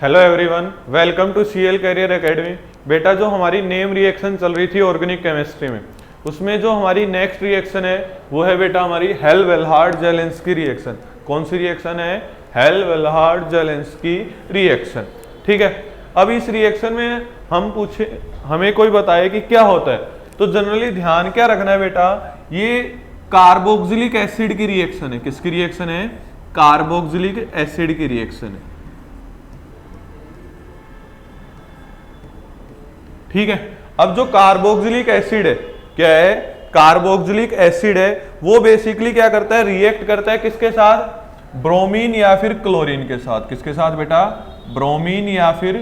Hello everyone, welcome to CL Career Academy. बेटा जो हमारी नेम रिएक्शन चल रही थी ऑर्गेनिक केमिस्ट्री में, उसमें जो हमारी नेक्स्ट रिएक्शन है वो है बेटा हमारी हेल-वेल्हार्ड-जेलेंस्की रिएक्शन। कौन सी रिएक्शन है? हेल-वेल्हार्ड-जेलेंस्की रिएक्शन। ठीक है, अब इस रिएक्शन में हमें कोई बताए कि क्या होता है, तो जनरली ध्यान क्या रखना है बेटा, ये कार्बोक्सिलिक एसिड की रिएक्शन है। किसकी रिएक्शन है? कार्बोक्सिलिक एसिड की रिएक्शन है। ठीक है, अब जो कार्बोक्सिलिक एसिड है, क्या है? कार्बोक्सिलिक एसिड है, वो बेसिकली क्या करता है? रिएक्ट करता है किसके साथ? ब्रोमीन या फिर क्लोरीन के साथ। किसके साथ बेटा? ब्रोमीन या फिर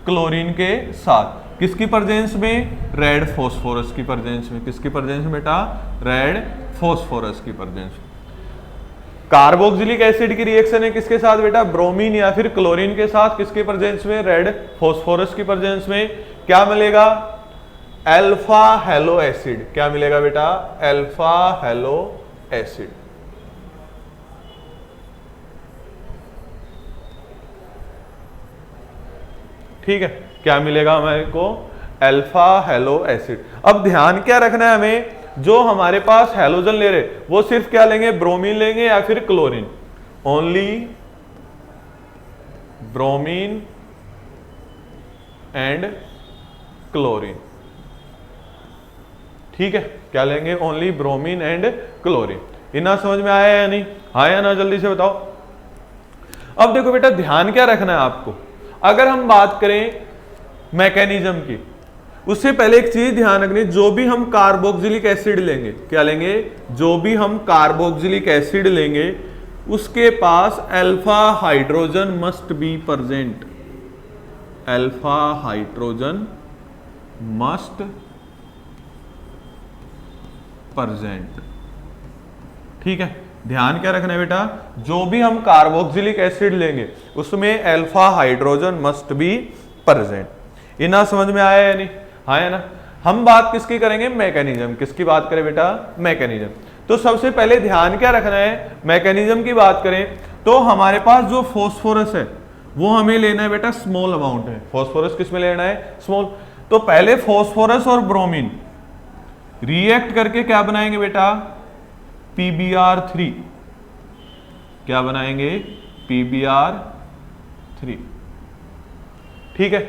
क्लोरीन के साथ। किसकी प्रेजेंस में? रेड फॉस्फोरस की प्रेजेंस में। किसकी प्रेजेंस में बेटा? रेड फॉस्फोरस की प्रेजेंस में। कार्बोक्सिलिक एसिड की रिएक्शन है किसके साथ बेटा? ब्रोमीन या फिर क्लोरीन के साथ। किसके प्रेजेंस में? रेड फॉस्फोरस की प्रेजेंस में। क्या मिलेगा? Alpha hello acid. क्या मिलेगा बेटा? Alpha hello acid. ठीक है, क्या मिलेगा हमारे को? Alpha hello acid. अब ध्यान क्या रखना है हमें, जो हमारे पास हैलोजन ले रहे वो सिर्फ क्या लेंगे? ब्रोमीन लेंगे या फिर chlorine? Only bromine and chlorine. ठीक है, क्या लेंगे? Only bromine and chlorine. इतना समझ में आया या नहीं? हाँ या ना? जल्दी से बताओ। अब देखो बेटा, ध्यान क्या रखना है आपको, अगर हम बात करें मैकेनिज्म की, उससे पहले एक चीज ध्यान रखनी, जो भी हम कार्बोक्सिलिक एसिड लेंगे, क्या लेंगे? जो भी हम कार्बोक्सिलिक एसिड लेंगे उसके पास alpha hydrogen must be present. Alpha hydrogen must present. ठीक है, ध्यान क्या रखना है बेटा, जो भी हम कार्बोक्सिलिक एसिड लेंगे उसमें alpha hydrogen must be present. इतना समझ में आया या नहीं? हाँ या ना? हम बात किसकी करेंगे? मैकेनिज्म। किसकी बात करें बेटा? मैकेनिज्म। तो सबसे पहले ध्यान क्या रखना है, मैकेनिज्म की बात करें तो हमारे पास जो फॉस्फोरस है वो हमें लेना है बेटा स्मॉल अमाउंट है। फॉस्फोरस किस में लेना है? स्मॉल। तो पहले फॉस्फोरस और ब्रोमीन रिएक्ट करके क्या बनाएंगे बेटा? PbR3। क्या बनाएंगे? PbR3। ठीक है,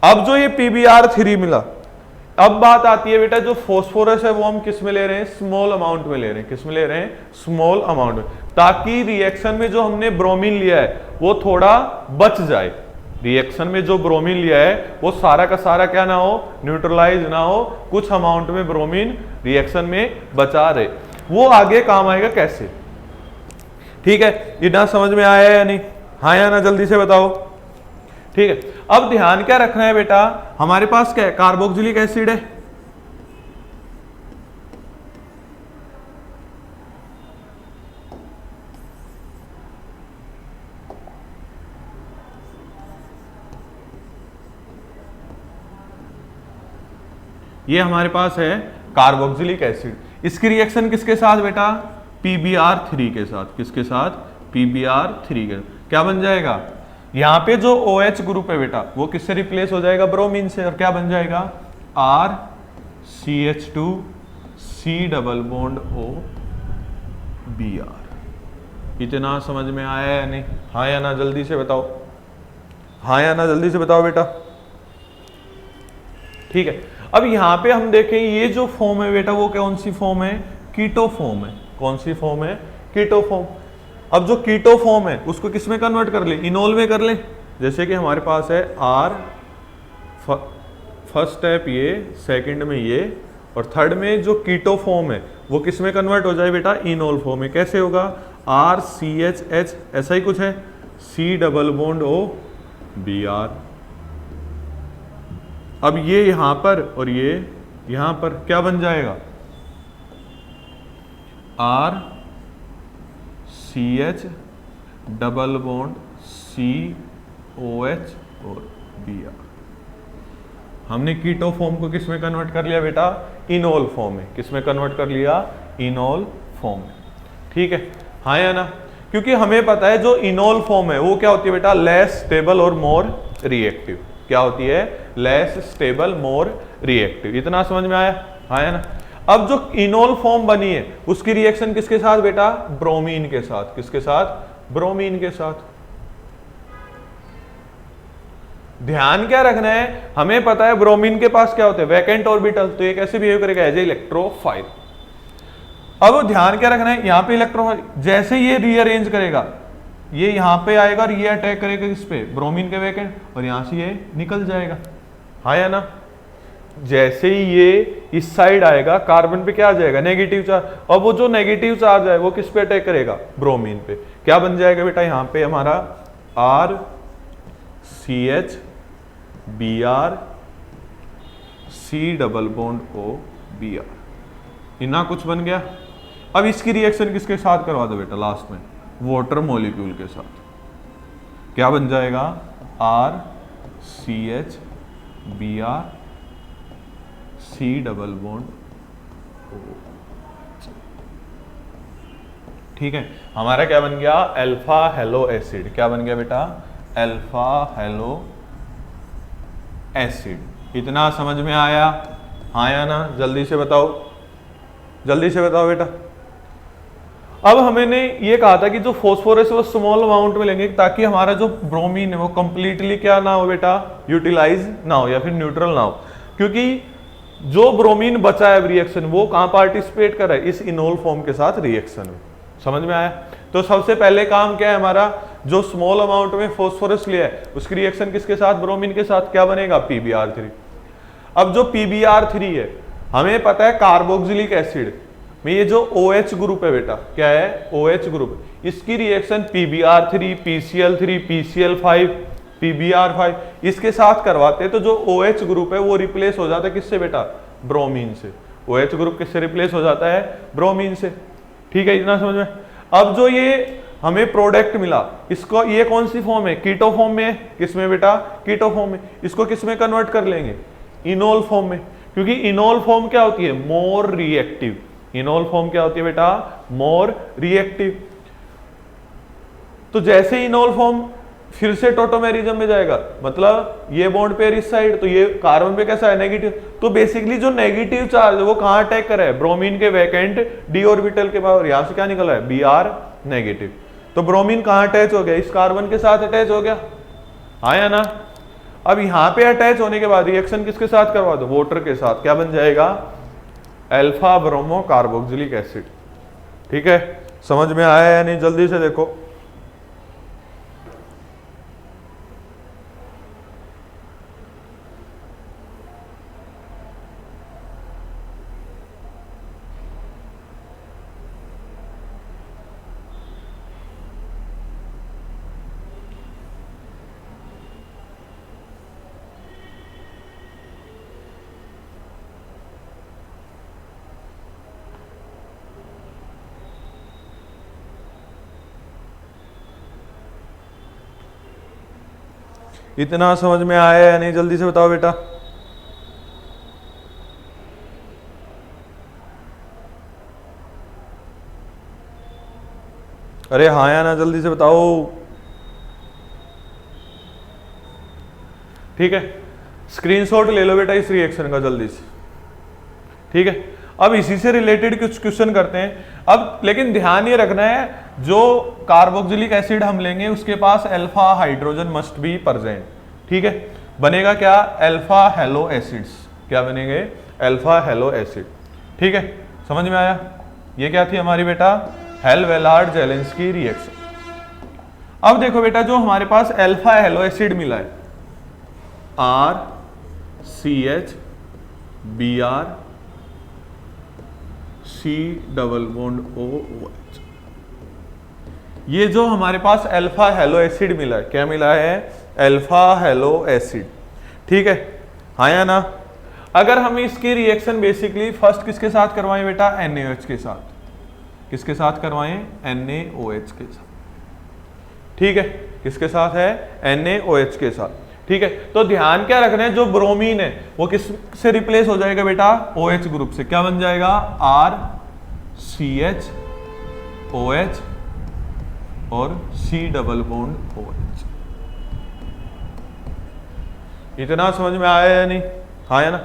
अब जो ये PbR3 मिला, अब बात आती है बेटा, जो फॉस्फोरस है वो हम किस में ले रहे हैं? स्मॉल अमाउंट में ले रहे हैं। किस में ले रहे हैं? स्मॉल अमाउंट में, ताकि रिएक्शन में जो हमने ब्रोमीन लिया है वो थोड़ा बच जाए। रिएक्शन में जो ब्रोमीन लिया है वो सारा का सारा क्या ना हो? न्यूट्रलाइज ना हो, कुछ अमाउंट में ब्रोमीन रिएक्शन में बचा रहे, वो आगे काम आएगा कैसे। ठीक है, इतना समझ में आया या नहीं? हाँ या ना? जल्दी से बताओ। ठीक है, अब ध्यान क्या रखना है बेटा, हमारे पास क्या है? कार्बोक्सिलिक एसिड है। ये हमारे पास है कार्बोक्सिलिक एसिड। इसकी रिएक्शन किसके साथ बेटा? PbR3 के साथ। किसके साथ? PbR3 के। क्या बन जाएगा? यहां पे जो OH ग्रुप है बेटा वो किससे रिप्लेस हो जाएगा? ब्रोमीन से। और क्या बन जाएगा? RCH2 C double bond O Br। इतना समझ में आया या नहीं? हाँ या ना? जल्दी से बताओ। हाँ या ना? जल्दी से बताओ बेटा। ठीक है, अब यहां पे हम देखें ये जो फॉर्म है बेटा वो कौन सी फॉर्म है? कीटो फॉर्म है। कौन सी फॉर्म है? Keto form. अब जो कीटो फॉर्म है उसको किस में कन्वर्ट कर ले? इनोल में कर ले। जैसे कि हमारे पास है R, फर्स्ट स्टेप ये, सेकंड में ये, और थर्ड में जो कीटो फॉर्म है वो किस में कन्वर्ट हो जाए बेटा? इनोल फॉर्म में। कैसे होगा? RCHH, ऐसा ही कुछ है, C double bond O Br। अब ये यहां पर और ये यहां पर क्या बन जाएगा? RCH डबल बॉन्ड COH और Br। हमने कीटो फॉर्म को किस में कन्वर्ट कर लिया बेटा? इनोल फॉर्म में। किस में कन्वर्ट कर लिया? इनोल फॉर्म में। ठीक है, हाँ या ना? क्योंकि हमें पता है जो इनोल फॉर्म है वो क्या होती है बेटा, लेस स्टेबल और मोर रिएक्टिव। क्या होती है, लेस स्टेबल मोर रिएक्टिव। इतना समझ में आया, आया ना। अब जो इनोल फॉर्म बनी है उसकी रिएक्शन किसके साथ बेटा, ब्रोमीन के साथ। किसके साथ, ब्रोमीन के साथ। ध्यान क्या रखना है, हमें पता है ब्रोमीन के पास क्या होते हैं, वैकेंट ऑर्बिटल, तो ये कैसे बिहेव करेगा, एज ए इलेक्ट्रोफाइल। अब ध्यान क्या रखना है, यहां पे इलेक्ट्रोफाइल जैसे ये रीअरेंज करेगा, ये यहां पे आएगा और ये अटैक करेगा किस पे, ब्रोमीन के वैकेंट, और यहां से ये निकल जाएगा, हाँ या ना। जैसे ही ये इस साइड आएगा कार्बन पे क्या आ जाएगा, नेगेटिव चार्ज, और वो जो नेगेटिव चार्ज है वो किस पे अटैक करेगा, ब्रोमीन पे। क्या बन जाएगा बेटा, यहां पे हमारा RCH Br C double bond O Br, इतना कुछ बन गया। अब इसकी रिएक्शन किसके साथ करवा दो बेटा, लास्ट में वाटर मॉलिक्यूल के साथ। क्या बन जाएगा, RCH Br C double bond O। ठीक है, हमारा क्या बन गया, अल्फा हेलो एसिड। क्या बन गया बेटा, अल्फा हेलो एसिड। इतना समझ में आया, आया ना, जल्दी से बताओ, जल्दी से बताओ बेटा। अब हमने ये कहा था कि जो फॉस्फोरस वो स्मॉल अमाउंट में लेंगे ताकि हमारा जो ब्रोमीन है वो कंप्लीटली क्या ना हो बेटा, यूटिलाइज ना हो या फिर न्यूट्रल ना हो, क्योंकि जो ब्रोमीन बचा है रिएक्शन वो कहां पार्टिसिपेट कर रहा है, इस इनोल फॉर्म के साथ रिएक्शन में। समझ में आया। तो सबसे पहले काम क्या है हमारा, जो स्मॉल अमाउंट में फॉस्फोरस लिया है उसकी रिएक्शन किसके साथ, ब्रोमीन के साथ, क्या बनेगा, PbR3। अब जो PbR3 है हमें पता है कार्बोक्सिलिक एसिड में ये जो OH ग्रुप है बेटा, क्या है, OH ग्रुप, इसकी reaction PbR3 PCl3 PCl5 PbR5 इसके साथ करवाते हैं, तो जो OH ग्रुप है वो रिप्लेस हो जाता है किससे बेटा, ब्रोमीन से। OH ग्रुप किससे रिप्लेस हो जाता है, ब्रोमीन से। ठीक है, इतना समझ में। अब जो ये हमें प्रोडक्ट मिला, इसको, ये कौन सी फॉर्म है, कीटो फॉर्म में है, किसमें बेटा, कीटो फॉर्म में। इसको किसमें कन्वर्ट कर लेंगे, इनोल फॉर्म में, क्योंकि इनोल फॉर्म क्या होती है, मोर रिएक्टिव। इनोल फॉर्म क्या होती है बेटा, मोर रिएक्टिव। तो जैसे इनोल फॉर्म फिर से टोटोमेरिज्म में जाएगा, मतलब ये बॉन्ड पेयर इस साइड, तो ये कार्बन पे कैसा है, नेगेटिव। तो बेसिकली जो नेगेटिव चार्ज है वो कहां अटैक कर रहा है, ब्रोमीन के वैकेंट डी ऑर्बिटल के पास, यहां से क्या निकल रहा है, Br नेगेटिव। तो ब्रोमीन कहां अटैच हो गया, इस कार्बन के साथ अटैच हो गया, हाँ या ना। अब यहां पे अटैच होने के बाद रिएक्शन किसके साथ करवा दो, वाटर के साथ। क्या बन जाएगा, अल्फा ब्रोमो कार्बोक्सिलिक एसिड। ठीक है, समझ में आया या नहीं, जल्दी से देखो। इतना समझ में आया या नहीं, जल्दी से बताओ बेटा। अरे हाँ या ना, जल्दी से बताओ। ठीक है, स्क्रीनशॉट ले लो बेटा इस रिएक्शन का जल्दी से। ठीक है, अब इसी से रिलेटेड कुछ क्वेश्चन करते हैं। अब लेकिन ध्यान ये रखना है, जो कार्बोक्सिलिक एसिड हम लेंगे उसके पास alpha hydrogen must be present. ठीक है, बनेगा क्या, अल्फा हेलो एसिड्स। क्या बनेंगे, अल्फा हेलो एसिड। ठीक है, समझ में आया। ये क्या थी हमारी बेटा, हेल-वेलार्ड जेलेंस्की रिएक्शन। अब देखो बेटा, जो हमारे पास अल्फा हेलो एसिड मिला है, RCH Br C double bond OH, ये जो हमारे पास अल्फा हेलो एसिड मिला है, क्या मिला है, अल्फा हेलो एसिड। ठीक है, हाँ या ना। अगर हम इसकी रिएक्शन बेसिकली फर्स्ट किसके साथ करवाएं बेटा, NaOH के साथ। किसके साथ करवाएं, NaOH के साथ। ठीक है, किसके साथ है, NaOH के साथ। ठीक है, तो ध्यान क्या रखना है, जो ब्रोमीन है वो किस से रिप्लेस हो जाएगा बेटा, OH ग्रुप से। क्या बन जाएगा, RCH OH और C डबल बॉन्ड OH। इतना समझ में आया या नहीं? हाँ या ना?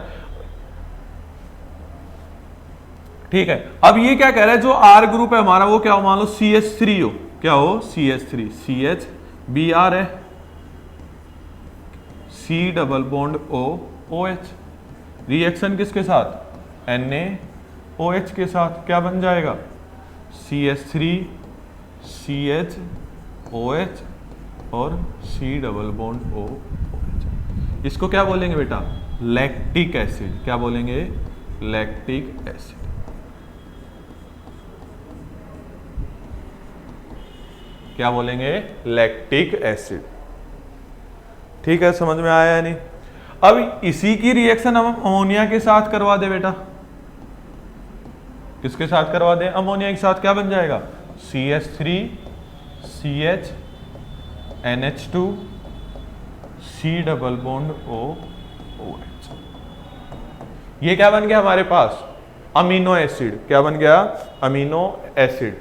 ठीक है। अब ये क्या कह रहा है, जो R ग्रुप है हमारा वो क्या हो, मान लो CH3 हो, क्या हो, CH3, CH Br है, C double bond O OH, reaction किसके साथ, NaOH के साथ, क्या बन जाएगा, CH3 CH OH और C double bond O OH। इसको क्या बोलेंगे बेटा, लैक्टिक एसिड। क्या बोलेंगे, लैक्टिक एसिड। क्या बोलेंगे, लैक्टिक एसिड। ठीक है, समझ में आया या नहीं? अब इसी की रिएक्शन हम अमोनिया के साथ करवा दे बेटा, किसके साथ करवा दे, अमोनिया के साथ, क्या बन जाएगा, CH3 CH NH2 C double bond O OH। ये क्या बन गया हमारे पास, अमीनो एसिड। क्या बन गया, अमीनो एसिड,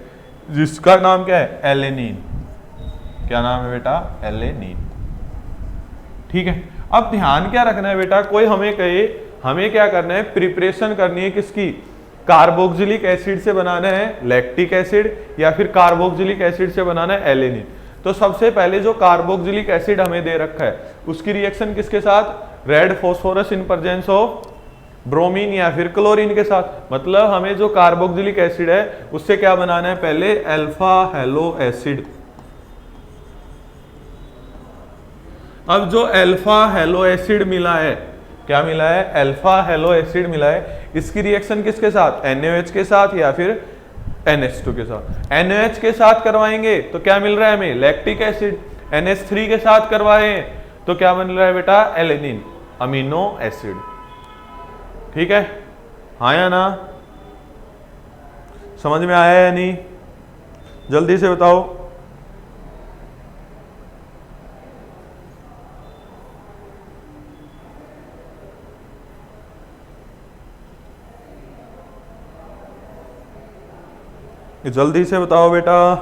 जिसका नाम क्या है, एलेनिन। क्या नाम है बेटा, एलेनिन। ठीक है। अब ध्यान क्या रखना है बेटा, कोई हमें कहे हमें क्या करना है, प्रिपरेशन करनी है किसकी, कार्बोक्सिलिक एसिड से बनाना है लैक्टिक एसिड या फिर कार्बोक्सिलिक एसिड से बनाना है एलेनिन। तो सबसे पहले जो कार्बोक्सिलिक एसिड हमें दे रखा है उसकी रिएक्शन किसके साथ, red phosphorus in presence of bromine या फिर क्लोरीन के साथ। मतलब हमें जो कार्बोक्सिलिक एसिड है उससे क्या बनाना है, पहले अल्फा हेलो एसिड। अब जो अल्फा हेलो एसिड मिला है, क्या मिला है, अल्फा हेलो एसिड मिला है, इसकी रिएक्शन किसके साथ, NaOH के साथ या फिर NH2 के साथ। NaOH के साथ करवाएंगे तो क्या मिल रहा है हमें, लैक्टिक एसिड। NH3 के साथ करवाएं तो क्या बन रहा है बेटा, एलेनिन, अमीनो एसिड। ठीक है, हाँ या ना, समझ में आया या नहीं, जल्दी से बताओ। जल्दी से बताओ बेटा।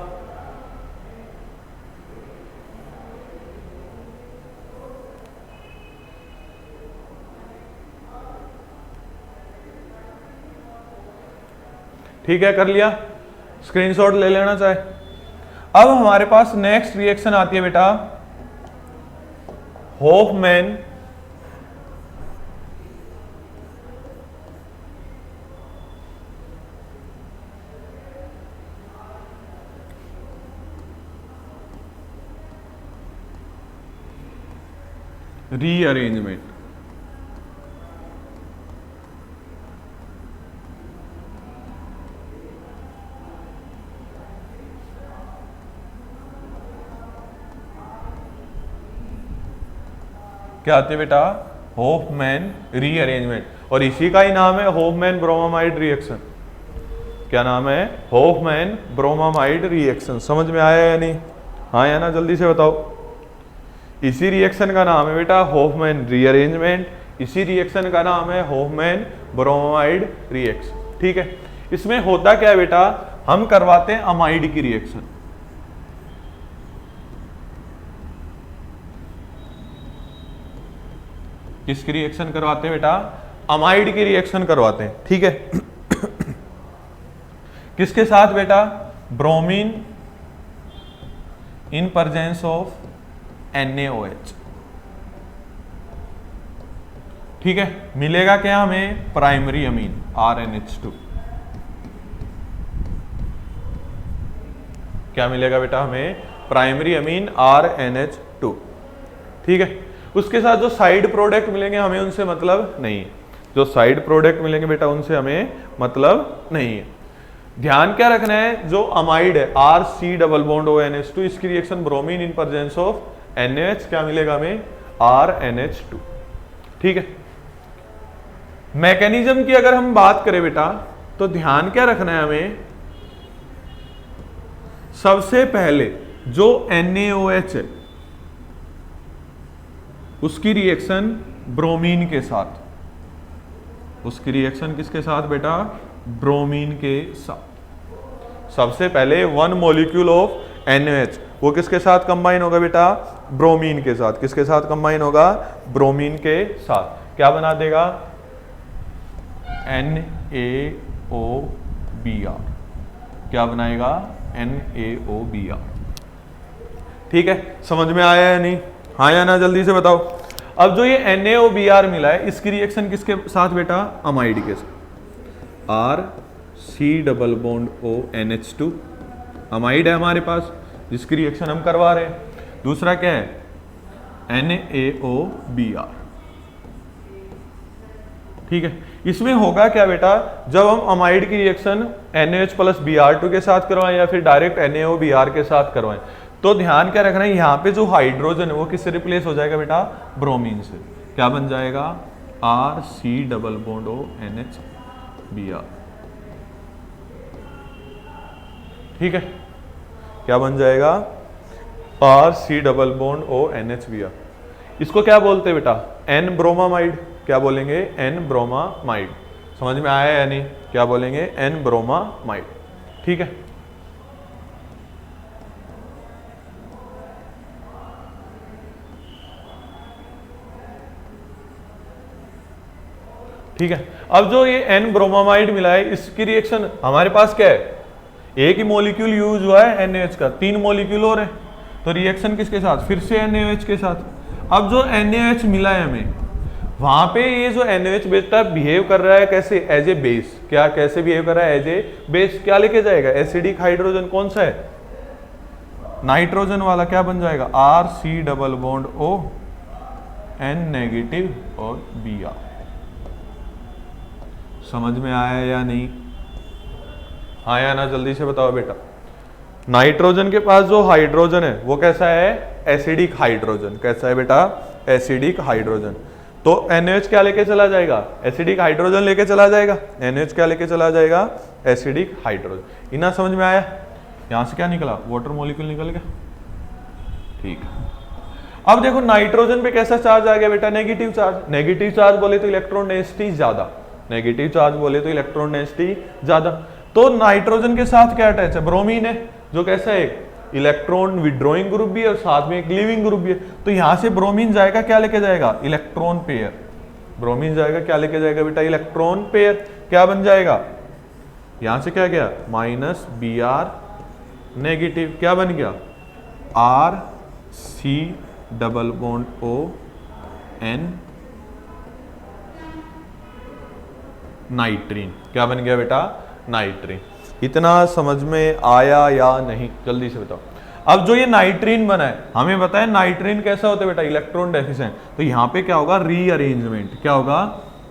ठीक है, कर लिया, स्क्रीनशॉट ले लेना चाहे। अब हमारे पास नेक्स्ट रिएक्शन आती है बेटा, होफमैन रीअरेंजमेंट। क्या आती है बेटा, होफमैन रीअरेंजमेंट, और इसी का ही नाम है होफमैन ब्रोमामाइड रिएक्शन। क्या नाम है, होफमैन ब्रोमामाइड रिएक्शन। समझ में आया या नहीं, हाँ या ना, जल्दी से बताओ। इसी रिएक्शन का नाम है बेटा होफमैन रीअरेंजमेंट, इसी रिएक्शन का नाम है होफमैन ब्रोमामाइड रिएक्शन। ठीक है, इसमें होता क्या है बेटा, हम करवाते हैं अमाइड की रिएक्शन। किसकी रिएक्शन करवाते हैं बेटा, अमाइड की रिएक्शन करवाते हैं। ठीक है, किसके साथ बेटा, bromine in presence of NaOH। ठीक है, मिलेगा क्या हमें, प्राइमरी अमीन RNH2। क्या मिलेगा बेटा हमें, प्राइमरी अमीन RNH2। ठीक है, उसके साथ जो साइड प्रोडक्ट मिलेंगे हमें उनसे मतलब नहीं है, जो साइड प्रोडक्ट मिलेंगे बेटा उनसे हमें मतलब नहीं है। ध्यान क्या रखना है, जो अमाइड है RC डबल बॉन्ड ONH2, इसकी reaction bromine in presence of NaOH, क्या मिलेगा हमें, RNH2। ठीक है, मैकेनिज्म की अगर हम बात करें बेटा तो ध्यान क्या रखना है हमें, सबसे पहले जो NaOH है उसकी रिएक्शन ब्रोमीन के साथ, उसकी रिएक्शन किसके साथ बेटा, ब्रोमीन के साथ। सबसे पहले 1 मॉलिक्यूल ऑफ NaOH, वो किसके साथ कंबाइन होगा बेटा? ब्रोमीन के साथ। किसके साथ कंबाइन होगा? ब्रोमीन के साथ। क्या बना देगा? NaOBr। क्या बनाएगा? NaOBr। ठीक है, समझ में आया या नहीं? हाँ या ना, जल्दी से बताओ। अब जो ये NaOBr मिला है, इसकी रिएक्शन किसके साथ बेटा? अमाइड के साथ। RC double bond ONH2 amide है हमारे पास, जिसकी रिएक्शन हम करवा रहे हैं। दूसरा क्या है? NaOBr। ठीक है, इसमें होगा क्या बेटा? जब हम अमाइड की रिएक्शन NaOH प्लस Br2 के साथ करवाएं या फिर डायरेक्ट NaOBr के साथ करवाएं, तो ध्यान क्या रखना है, यहाँ पे जो हाइड्रोजन है वो किससे रिप्लेस हो जाएगा बेटा? ब्रोमीन से। क्या बन जाएगा? RC double bond ONHBr। ठीक है, क्या बन जाएगा? RC double bond ONHBr। इसको क्या बोलते हैं बेटा? N bromamide. क्या बोलेंगे? N bromamide. समझ में आया या नहीं? क्या बोलेंगे? N bromamide. ठीक है, ठीक है। अब जो ये N ब्रोमामाइड मिला है, इसकी रिएक्शन हमारे पास क्या है? एक ही मॉलिक्यूल यूज हुआ है NaOH का, 3 मॉलिक्यूल और है, तो रिएक्शन किसके साथ? फिर से NaOH के साथ। अब जो NaOH मिला है हमें, वहां पे ये जो NaOH बेटा बिहेव कर रहा है कैसे? As a base. क्या कैसे बिहेव कर रहा है? As a base. क्या लेके जाएगा? Acidic hydrogen. कौन सा है? नाइट्रोजन वाला। क्या बन जाएगा? RC double bond O N negative और Br। समझ में आया या नहीं? आया ना, जल्दी से बताओ बेटा। नाइट्रोजन के पास जो हाइड्रोजन है वो कैसा है? Acidic hydrogen. कैसा है बेटा? Acidic hydrogen. तो NaOH क्या लेके चला जाएगा? एसिडिक हाइड्रोजन लेके चला जाएगा। NaOH क्या लेके चला जाएगा? Acidic hydrogen. इतना समझ में आया? यहां से क्या निकला? वाटर मॉलिक्यूल निकल गया। ठीक है, अब देखो नाइट्रोजन पे कैसा चार्ज आ गया बेटा? Negative charge. नेगेटिव चार्ज बोले तो इलेक्ट्रॉन डेंसिटी ज्यादा। नेगेटिव चार्ज बोले तो इलेक्ट्रॉन डेंसिटी ज्यादा। तो नाइट्रोजन के साथ क्या अटैच है? ब्रोमीन है, जो कैसा है? इलेक्ट्रॉन विड्रॉइंग ग्रुप भी है और साथ में एक लीविंग ग्रुप भी है। तो यहां से ब्रोमीन जाएगा, क्या लेके जाएगा? Electron pair. ब्रोमीन जाएगा, क्या लेके जाएगा बेटा? Electron pair. क्या बन जाएगा? यहां से क्या गया? -Br negative. क्या बन गया? RC double bond ON नाइट्रीन। क्या बन गया बेटा? नाइट्रीन। इतना समझ में आया या नहीं? जल्दी से बताओ। अब जो ये नाइट्रीन बना है, हमें बताया नाइट्रीन कैसा होता है बेटा? Electron deficient. तो यहां पे क्या होगा? रीअरेंजमेंट। क्या होगा?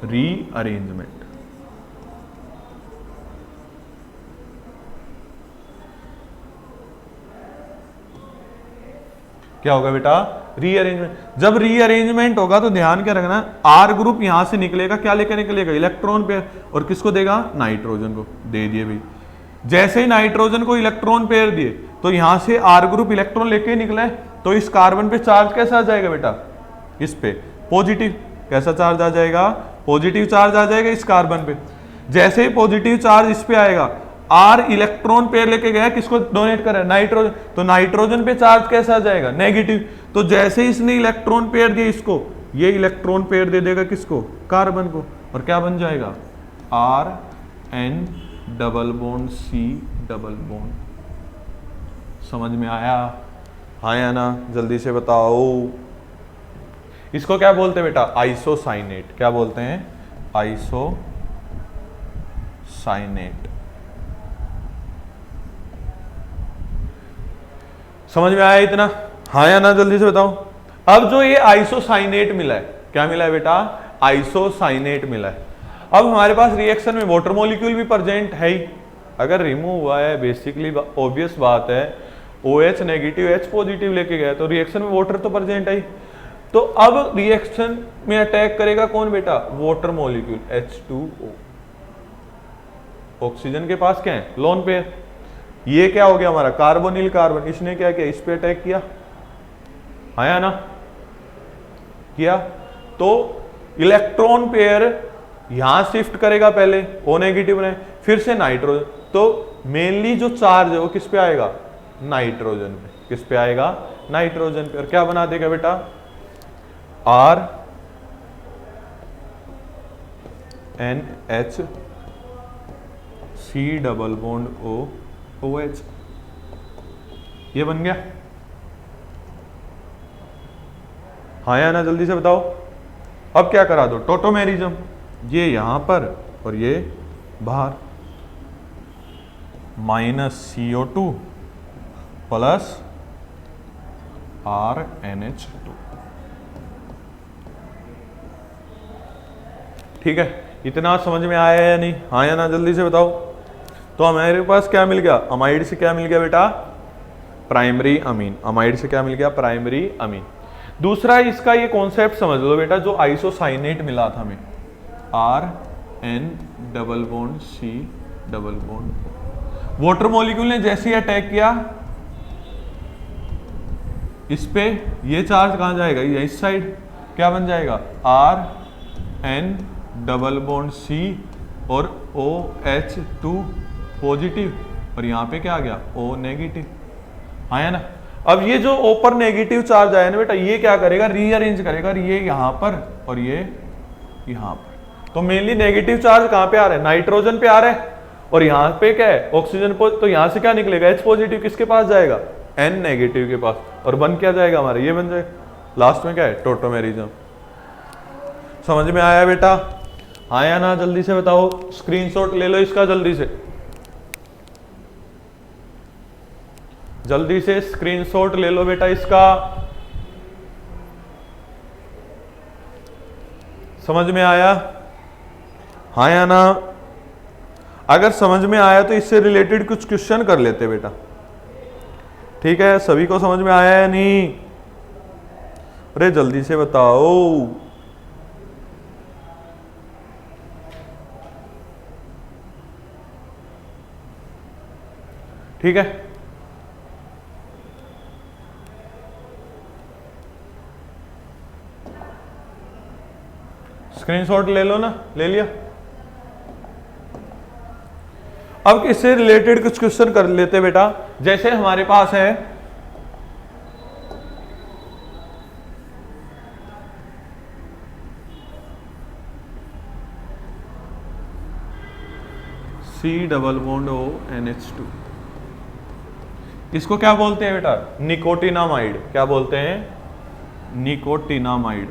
रीअरेंजमेंट। क्या होगा बेटा? रीअरेंजमेंट। जब रीअरेंजमेंट होगा तो ध्यान क्या रखना, R ग्रुप यहां से निकलेगा, क्या लेकर निकलेगा? Electron pair. और किसको देगा? नाइट्रोजन को। दे दिए भाई। जैसे ही नाइट्रोजन को इलेक्ट्रॉन पेयर दिए तो यहां से R ग्रुप इलेक्ट्रॉन लेके निकला है, तो इस कार्बन पे चार्ज कैसा आ जाएगा बेटा? इस पे पॉजिटिव। कैसा चार्ज आ जाएगा? पॉजिटिव चार्ज आ जाएगा इस कार्बन पे। जैसे ही पॉजिटिव चार्ज इस पे आएगा, R इलेक्ट्रॉन पेयर लेके गया, किसको डोनेट कर रहा है? नाइट्रोजन। तो नाइट्रोजन पे चार्ज कैसा आ जाएगा? नेगेटिव। तो जैसे ही इसने इलेक्ट्रॉन पेयर दिया इसको, ये इलेक्ट्रॉन पेयर दे देगा किसको? कार्बन को। और क्या बन जाएगा? RN double bond C double bond. समझ में आया? हाँ या ना? जल्दी से बताओ। इसको क्या बोलते हैं बेटा? आइसोसाइनेट। क्या बोलते हैं? आइसोसाइनेट। समझ में आया इतना? हाँ या ना? जल्दी से बताओ। अब जो ये आइसोसाइनेट मिला है, क्या मिला है बेटा? आइसोसाइनेट मिला है। अब हमारे पास रिएक्शन में वाटर मॉलिक्यूल भी प्रेजेंट है ही। अगर रिमूव हुआ है, बेसिकली ऑब्वियस बात है, OH नेगेटिव H पॉजिटिव लेके गया, तो रिएक्शन में वाटर तो प्रेजेंट है ही। तो अब रिएक्शन में अटैक करेगा कौन बेटा? Water molecule H2O। ऑक्सीजन के पास क्या है? Lone pair. ये क्या हो गया हमारा? Carbonyl carbon. इसने क्या किया? इस पे अटैक किया। आया ना? किया। तो इलेक्ट्रॉन पेयर यहां शिफ्ट करेगा, पहले O नेगेटिव ने, फिर से नाइट्रोजन। तो मेनली जो चार्ज है वो किस पे आएगा? नाइट्रोजन पे। किस पे आएगा? नाइट्रोजन पे। और क्या बना देगा बेटा? R N H C double bond O O H. ये बन गया। हाँ या ना? जल्दी से बताओ। अब क्या करा दो? टोटोमेरिज्म। ये यहां पर और ये बाहर। -CO2 plus RnH2। ठीक है, इतना समझ में आया या नहीं? हाँ या ना? जल्दी से बताओ। तो हमारे पास क्या मिल गया? अमाइड से क्या मिल गया बेटा? Primary amine. अमाइड से क्या मिल गया? Primary amine. दूसरा इसका ये कॉन्सेप्ट समझ लो बेटा, जो आइसोसाइनेट मिला था हमें, RN double bond C double bond. Water molecule ने जैसे ही अटैक किया इस पे, ये चार्ज कहां जाएगा? ये इस साइड। क्या बन जाएगा? RN डबल बॉन्ड C और OH2 पॉजिटिव, और यहाँ पे क्या आ गया? O negative. आया ना? अब ये जो O पर नेगेटिव चार्ज आया ना बेटा, ये क्या करेगा? रीअरेंज करेगा, ये यहाँ पर और ये यहाँ पर। तो मेनली नेगेटिव चार्ज कहाँ पे आ रहा है? नाइट्रोजन पे आ रहा है। और यहाँ पे क्या है? ऑक्सीजन। तो यहाँ से क्या निकलेगा? H पॉजिटिव किसके पास जाएगा? N नेगेटिव के पास। और बन क्या जाएगा हमारा? ये बन जाएगा। लास्ट में क्या है? टोटोमेरिज्म। समझ में आया बेटा? हाँ या ना? जल्दी से बताओ। स्क्रीनशॉट ले लो इसका, जल्दी से, जल्दी से स्क्रीनशॉट ले लो बेटा इसका। समझ में आया? हाँ या ना? अगर समझ में आया तो इससे रिलेटेड कुछ क्वेश्चन कर लेते बेटा। ठीक है, सभी को समझ में आया या नहीं? अरे जल्दी से बताओ। ठीक है, स्क्रीनशॉट ले लो ना? ले लिया? अब इससे रिलेटेड कुछ क्वेश्चन कर लेते बेटा। जैसे हमारे पास है C double bond O NH2। इसको क्या बोलते हैं बेटा? निकोटिनामाइड। क्या बोलते हैं? निकोटिनामाइड।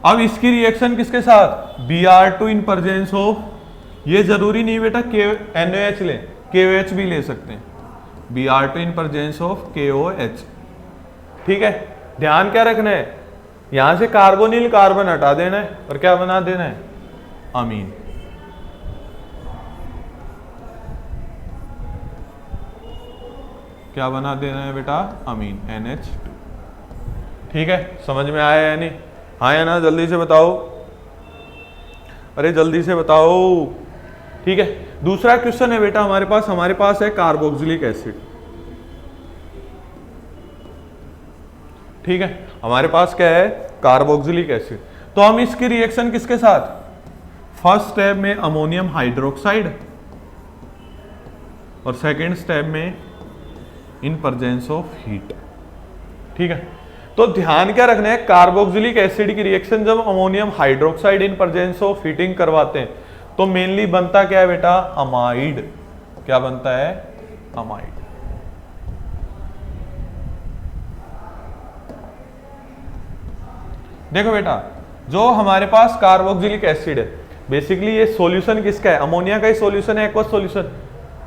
अब इसकी रिएक्शन किसके साथ? Br2 इन प्रेजेंस ऑफ, ये जरूरी नहीं बेटा NaOH ले, KOH भी ले सकते हैं। Br2 in presence of KOH। ठीक है, ध्यान क्या रखना है? यहां से कार्बोनिल कार्बन हटा देना है और क्या बना देना है? अमीन। क्या बना देना है बेटा? अमीन, NH2। ठीक है, समझ में आया या नहीं? हाँ या ना? जल्दी से बताओ। अरे जल्दी से बताओ। ठीक है, दूसरा क्वेश्चन है बेटा हमारे पास है कार्बोक्सिलिक एसिड। ठीक है, हमारे पास क्या है? Carboxylic acid. तो हम इसकी रिएक्शन किसके साथ? फर्स्ट स्टेप में अमोनियम हाइड्रोक्साइड और सेकेंड स्टेप में इन प्रेजेंस ऑफ हीट। ठीक है, तो ध्यान क्या रखना है? कार्बोक्सिलिक एसिड की रिएक्शन जब ammonium hydroxide in presence of heating करवाते हैं तो मेनली बनता क्या है बेटा? अमाइड। क्या बनता है? अमाइड। देखो बेटा, जो हमारे पास कार्बोक्सिलिक एसिड है, बेसिकली ये सॉल्यूशन किसका है? अमोनिया का ही सॉल्यूशन है, एक्वस सॉल्यूशन।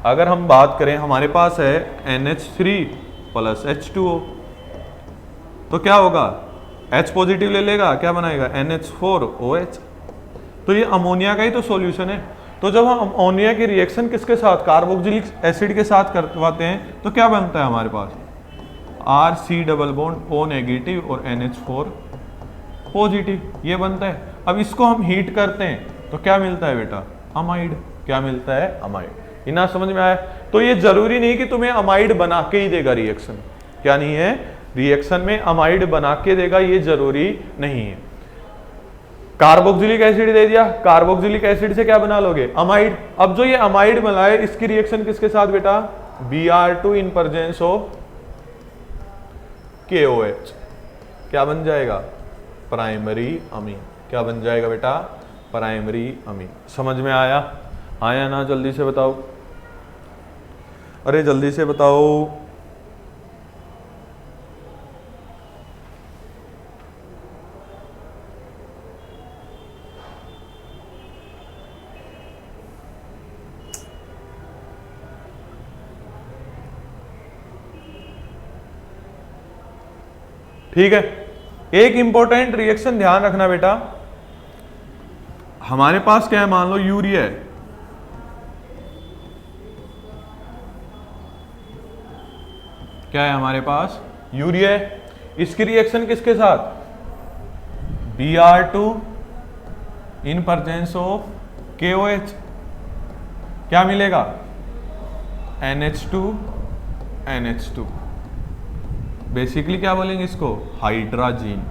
अगर हम बात करें, हमारे पास है NH3 प्लस H2O, तो क्या होगा? H पॉजिटिव ले लेगा, क्या बनाएगा? NH4OH। तो ये अमोनिया का ही तो सॉल्यूशन है। तो जब हम अमोनिया की रिएक्शन किसके साथ? कार्बोक्सिलिक एसिड के साथ करवाते हैं तो क्या बनता है हमारे पास? RC double bond O negative और NH4 पॉजिटिव, ये बनता है। अब इसको हम हीट करते हैं तो क्या मिलता है बेटा? अमाइड। क्या मिलता है? अमाइड। इतना समझ में आया? तो ये जरूरी नहीं कि तुम्हें अमाइड बना के ही देगा रिएक्शन। क्या नहीं है? रिएक्शन में अमाइड बना के देगा, ये जरूरी नहीं है। कार्बोक्सिलिक एसिड दे दिया, कार्बोक्सिलिक एसिड से क्या बना लोगे, अमाइड। अब जो ये अमाइड बना है इसकी रिएक्शन किसके साथ बेटा, Br2 in presence of KOH, क्या बन जाएगा, प्राइमरी अमीन। क्या बन जाएगा बेटा, प्राइमरी अमीन। समझ में आया, आया ना, जल्दी से बताओ, अरे जल्दी से बताओ। ठीक है, एक इंपॉर्टेंट रिएक्शन ध्यान रखना बेटा, हमारे पास क्या है, मान लो यूरिया है, क्या है हमारे पास, यूरिया है, इसकी रिएक्शन किसके साथ, Br2 in presence of KOH, क्या मिलेगा, NH2 NH2, बेसिकली क्या बोलेंगे इसको, हाइड्राजीन।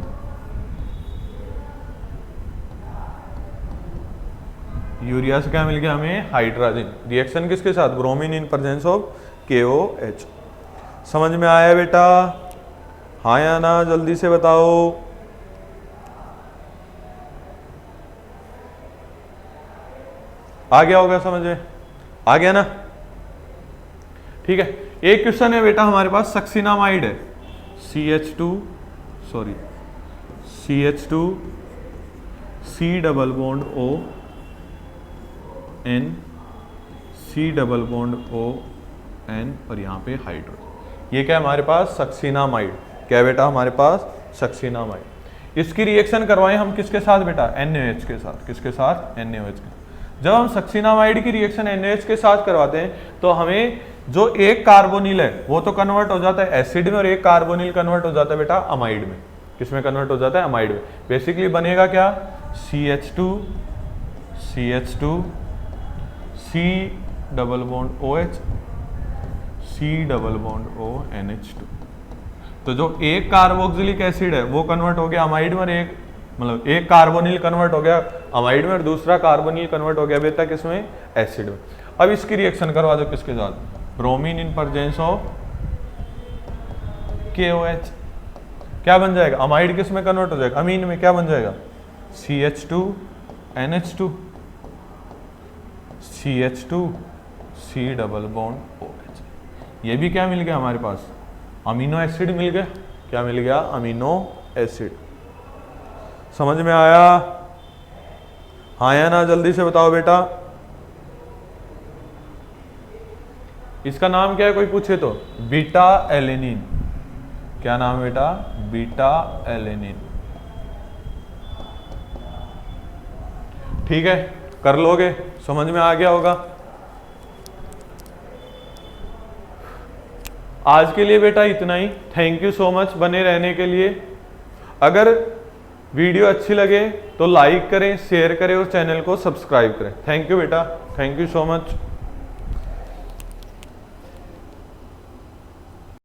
यूरिया से क्या मिल गया हमें, हाइड्राजीन। रिएक्शन किसके साथ, bromine in presence of KOH। समझ में आया बेटा, हाँ या ना, जल्दी से बताओ। आ गया होगा समझ में, आ गया ना। ठीक है, एक क्वेश्चन है बेटा हमारे पास, सक्सिनामाइड है, CH2 C double bond O N, C double bond O N, और यहाँ पे हाइड्रोजन। ये क्या है हमारे पास, सक्सिनामाइड। क्या है बेटा हमारे पास, सक्सिनामाइड। इसकी रिएक्शन करवाएं हम किसके साथ बेटा, NaOH के साथ। किसके साथ, NaOH के। जब हम सक्सिनामाइड की रिएक्शन NaOH के साथ करवाते हैं तो हमें जो एक कार्बोनिल है वो तो कन्वर्ट हो जाता है एसिड में, और एक कार्बोनिल कन्वर्ट हो जाता है बेटा अमाइड में। किसमें कन्वर्ट हो जाता है, अमाइड में। बेसिकली बनेगा क्या, CH2 C double bond OH, C double bond O NH2। तो जो एक कार्बोक्सिलिक एसिड है वो कन्वर्ट हो गया अमाइड में, और एक मतलब एक कार्बोनिल कन्वर्ट हो गया अमाइड में और दूसरा कार्बोनिल कन्वर्ट हो गया बेटा किसमें, एसिड में। अब इसकी रिएक्शन करवा दो किसके साथ, bromine in presence of KOH, क्या बन जाएगा, अमाइड किस में कन्वर्ट हो जाएगा, अमीन में। क्या बन जाएगा, CH2 NH2, CH2 C double bond OH। ये भी क्या मिल गया हमारे पास, अमीनो एसिड मिल गया। क्या मिल गया, अमीनो एसिड। समझ में आया, हाँ या ना, जल्दी से बताओ बेटा। इसका नाम क्या है कोई पूछे तो, बीटा एलेनिन। क्या नाम है बेटा, बीटा एलेनिन। ठीक है, कर लोगे, समझ में आ गया होगा। आज के लिए बेटा इतना ही। थैंक यू सो मच बने रहने के लिए। अगर वीडियो अच्छी लगे तो लाइक करें, शेयर करें और चैनल को सब्सक्राइब करें। थैंक यू बेटा, थैंक यू सो मच।